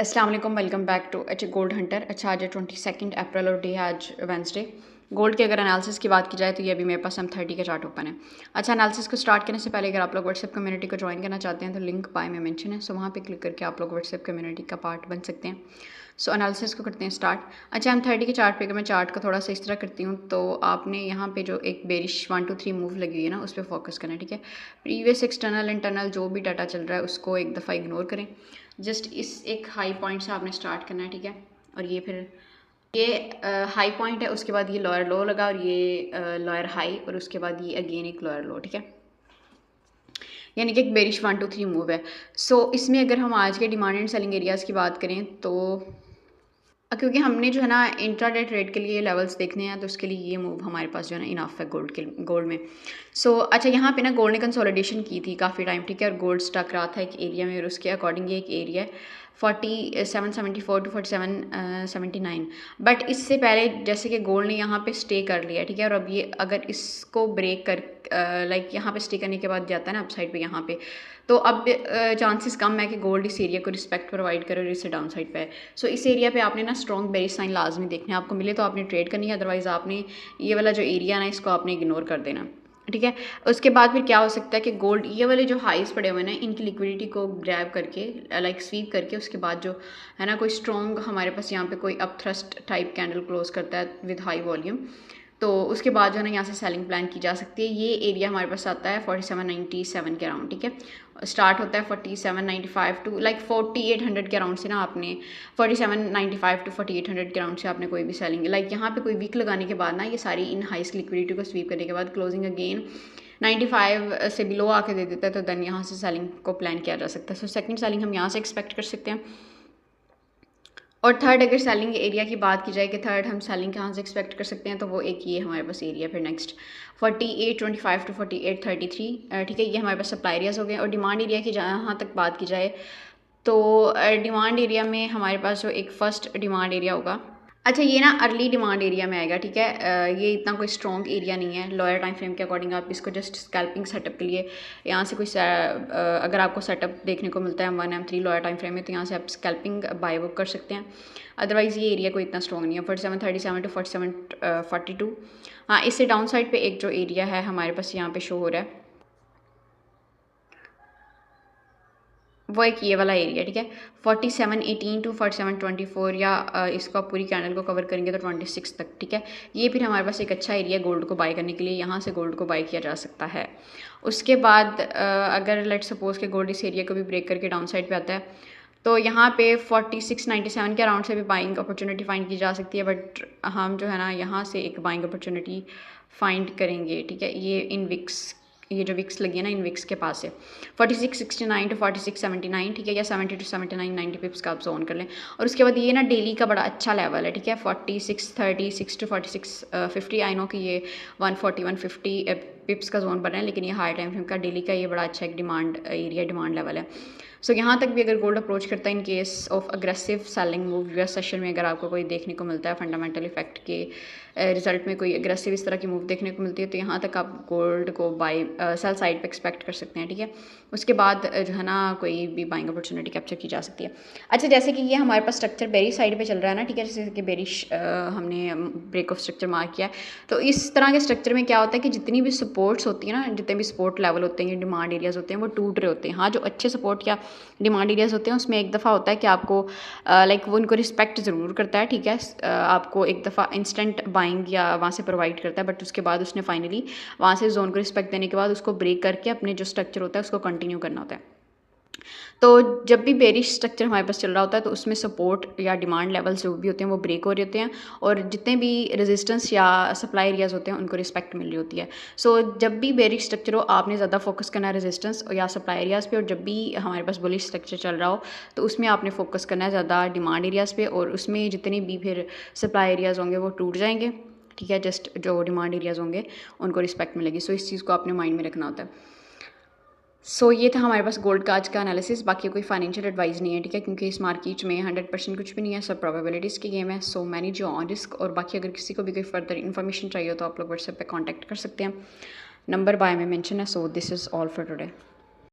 अस्सलाम वालेकुम, welcome back to gold hunter. अच्छा, आज 22 अप्रैल और डे है आज वेंसडे। गोल्ड के अगर एनालिसिस की बात की जाए तो ये अभी मेरे पास M30 का चार्ट ओपन है। अच्छा, एनालिसिस को स्टार्ट करने से पहले अगर आप लोग व्हाट्सएप कम्युनिटी को ज्वाइन करना चाहते हैं तो लिंक बाय में मेंशन है, सो वहाँ पे क्लिक करके आप लोग व्हाट्सएप कम्युनिटी का पार्ट बन सकते हैं। सो एनालिसिस को करते हैं स्टार्ट। अच्छा, M30 के चार्ट पे अगर मैं चार्ट को थोड़ा सा इस तरह करती हूँ तो आपने यहाँ पे जो एक बेरिश 1 2 3 मूव लगी हुई है ना, उस पर फोकस करना है। ठीक है, प्रीवियस एक्सटर्नल इंटरनल जो भी डाटा चल रहा है उसको एक दफ़ा इग्नोर करें। जस्ट इस एक हाई पॉइंट से आपने स्टार्ट करना है। ठीक है, और ये फिर ये हाई पॉइंट है, उसके बाद ये लोअर लो लगा और ये लोअर हाई और उसके बाद ये अगेन एक लोअर लो। ठीक है, यानी कि एक बेरिश 1 2 3 मूव है। सो इसमें अगर हम आज के डिमांड एंड सेलिंग एरियाज़ की बात करें तो क्योंकि हमने जो है ना इंट्राडे ट्रेड के लिए लेवल्स देखने हैं तो उसके लिए ये मूव हमारे पास जो है ना इनफ है गोल्ड में। सो अच्छा, यहाँ पे ना गोल्ड ने कंसोलिडेशन की थी काफ़ी टाइम। ठीक है, और गोल्ड स्टक रहा था एक एरिया में और उसके अकॉर्डिंग ये एक एरिया है 4774 टू 4779। बट इससे पहले जैसे कि गोल्ड ने यहाँ पे स्टे कर लिया। ठीक है, और अब ये अगर इसको ब्रेक कर लाइक यहाँ पे स्टे करने के बाद जाता है ना अपसाइड पे यहाँ पे, तो अब चांसेस कम है कि गोल्ड इस एरिया को रिस्पेक्ट प्रोवाइड करे और इससे डाउन साइड पे है। सो इस एरिया पे आपने ना स्ट्रॉन्ग बेरिश साइन लाजमी देखने आपको मिले तो आपने ट्रेड करनी है, अदरवाइज आपने ये वाला जो एरिया है ना इसको आपने इग्नोर कर देना। ठीक है, उसके बाद फिर क्या हो सकता है कि गोल्ड ये वाले जो हाइस पड़े हुए हैं इनकी लिक्विडिटी को ग्रैब करके लाइक स्वीप करके उसके बाद जो है ना कोई स्ट्रॉन्ग हमारे पास यहाँ पे कोई up thrust type candle close करता है विद हाई वॉल्यूम, तो उसके बाद जो है ना यहाँ से सेलिंग प्लान की जा सकती है। ये एरिया हमारे पास आता है 4797 के अराउंड। ठीक है, स्टार्ट होता है 4795 टू लाइक 4800 के अराउंड से ना आपने 4795 टू 4800 के अराउंड से आपने कोई भी सेलिंग लाइक यहाँ पे कोई वीक लगाने के बाद ना ये सारी इन हाइस्ट लिक्विडिटी को स्वीप करने के बाद क्लोजिंग अगेन 95 से बिलो आके दे देता है, तो देन यहाँ से सेलिंग को प्लान किया जा सकता है। सो सेकंड सेलिंग हम यहाँ से एक्सपेक्ट कर सकते हैं। और थर्ड अगर सेलिंग एरिया की बात की जाए कि थर्ड हम सेलिंग कहाँ से एक्सपेक्ट कर सकते हैं तो वो एक ये हमारे पास एरिया फिर नेक्स्ट 4825 टू 4833। ठीक है, ये हमारे पास सप्लाई एरियाज हो गए। और डिमांड एरिया की जहाँ तक बात की जाए तो डिमांड एरिया में हमारे पास जो एक फर्स्ट डिमांड एरिया होगा, अच्छा ये ना अर्ली डिमांड एरिया में आएगा। ठीक है, ये इतना कोई स्ट्रॉन्ग एरिया नहीं है लोअर टाइम फ्रेम के अकॉर्डिंग। आप इसको जस्ट स्कैल्पिंग सेटअप के लिए यहाँ से कोई अगर आपको सेटअप देखने को मिलता है 1M3 लोअर टाइम फ्रेम में तो यहाँ से आप स्कैल्पिंग बाय बुक कर सकते हैं। अदरवाइज़ ये एरिया कोई इतना स्ट्रॉन्ग नहीं है 4737 टू 4742। हाँ, इससे डाउन साइड पर एक जो एरिया है हमारे पास यहाँ पे शो हो रहा है वो एक ये वाला एरिया। ठीक है, 4718 टू 4724 या इसको आप पूरी कैंडल को कवर करेंगे तो 26 तक। ठीक है, ये फिर हमारे पास एक अच्छा एरिया गोल्ड को बाय करने के लिए, यहाँ से गोल्ड को बाय किया जा सकता है। उसके बाद अगर लेट सपोज के गोल्ड इस एरिया को भी ब्रेक करके डाउन साइड पे आता है तो यहाँ पे 4697 के अराउंड से भी बाइंग अपॉर्चुनिटी फाइंड की जा सकती है। बट हम जो है ना यहाँ से एक बाइंग अपॉर्चुनिटी फाइंड करेंगे। ठीक है, ये इन विक्स, ये जो विक्स लगी है ना इन विक्स के पास है 4669 टू 4679। ठीक है, या 70 टू 79 90 पिप्स का आप जोन कर लें। और उसके बाद ये ना डेली का बड़ा अच्छा लेवल है। ठीक है, 4636 टू 4650। आई नो कि ये 140 150 पिप्स का जोन बन रहा है, लेकिन ये हाई टाइम फ्रेम का डेली का ये बड़ा अच्छा एक डिमांड एरिया डिमांड लेवल है। सो यहाँ तक भी अगर गोल्ड अप्रोच करता है in case of aggressive selling move US session में अगर आपको कोई देखने को मिलता है फंडामेंटल इफेक्ट के रिजल्ट में कोई अग्रेसिव इस तरह की मूव देखने को मिलती है तो यहाँ तक आप गोल्ड को बाई सेल साइड पे एक्सपेक्ट कर सकते हैं। ठीक है, उसके बाद जो है ना कोई भी बाइंग अपॉर्चुनिटी कैप्चर की जा सकती है। अच्छा, जैसे कि ये हमारे पास स्ट्रक्चर बेरिश साइड पे चल रहा है ना, ठीक है, जैसे कि बेरिश हमने ब्रेक ऑफ स्ट्रक्चर मार्क किया है, तो इस तरह के स्ट्रक्चर में क्या होता है कि जितनी भी सपोर्ट्स होती है ना, जितने भी सपोर्ट लेवल होते हैं, डिमांड एरियाज होते हैं, वो टूट रहे होते हैं। हाँ, जो अच्छे सपोर्ट या डिमांड एरियाज होते हैं उसमें एक दफ़ा होता है कि आपको लाइक वो उनको रिस्पेक्ट ज़रूर करता है। ठीक है, आपको एक दफ़ा इंस्टेंट बाइंग या वहाँ से प्रोवाइड करता है, बट उसके बाद उसने फाइनली वहाँ से जोन को रिस्पेक्ट देने के बाद उसको ब्रेक करके अपने जो स्ट्रक्चर होता है उसको कंटिन्यू करना होता है। तो जब भी बेरिश स्ट्रक्चर हमारे पास चल रहा होता है तो उसमें सपोर्ट या डिमांड लेवल्स जो भी होते हैं वो ब्रेक हो रहे होते हैं और जितने भी रेजिस्टेंस या सप्लाई एरियाज होते हैं उनको रिस्पेक्ट मिल रही होती है। सो जब भी बेरिश स्ट्रक्चर हो आपने ज़्यादा फोकस करना है रेजिस्टेंस या सप्लाई एरियाज़ पे, और जब भी हमारे पास बुलिश स्ट्रक्चर चल रहा हो तो उसमें आपने फोकस करना है ज़्यादा डिमांड एरियाज़ पे, और उसमें जितने भी फिर सप्लाई एरियाज़ होंगे वो टूट जाएंगे। ठीक है, जस्ट जो डिमांड एरियाज़ होंगे उनको रिस्पेक्ट मिलेगी। सो इस चीज़ को आपने माइंड में रखना होता है। सो ये था हमारे पास गोल्ड का आज का एनालिसिस। बाकी कोई फाइनेंशियल एडवाइस नहीं है। ठीक है, क्योंकि इस मार्केट में 100% कुछ भी नहीं है, सब प्रोबेबिलिटीज़ की गेम है। सो मैनेज योर ऑन रिस्क। और बाकी अगर किसी को भी कोई फर्दर इन्फॉर्मेशन चाहिए हो तो आप लोग व्हाट्सएप पे कांटेक्ट कर सकते हैं, नंबर बाय में मेंशन है। So this is all for today.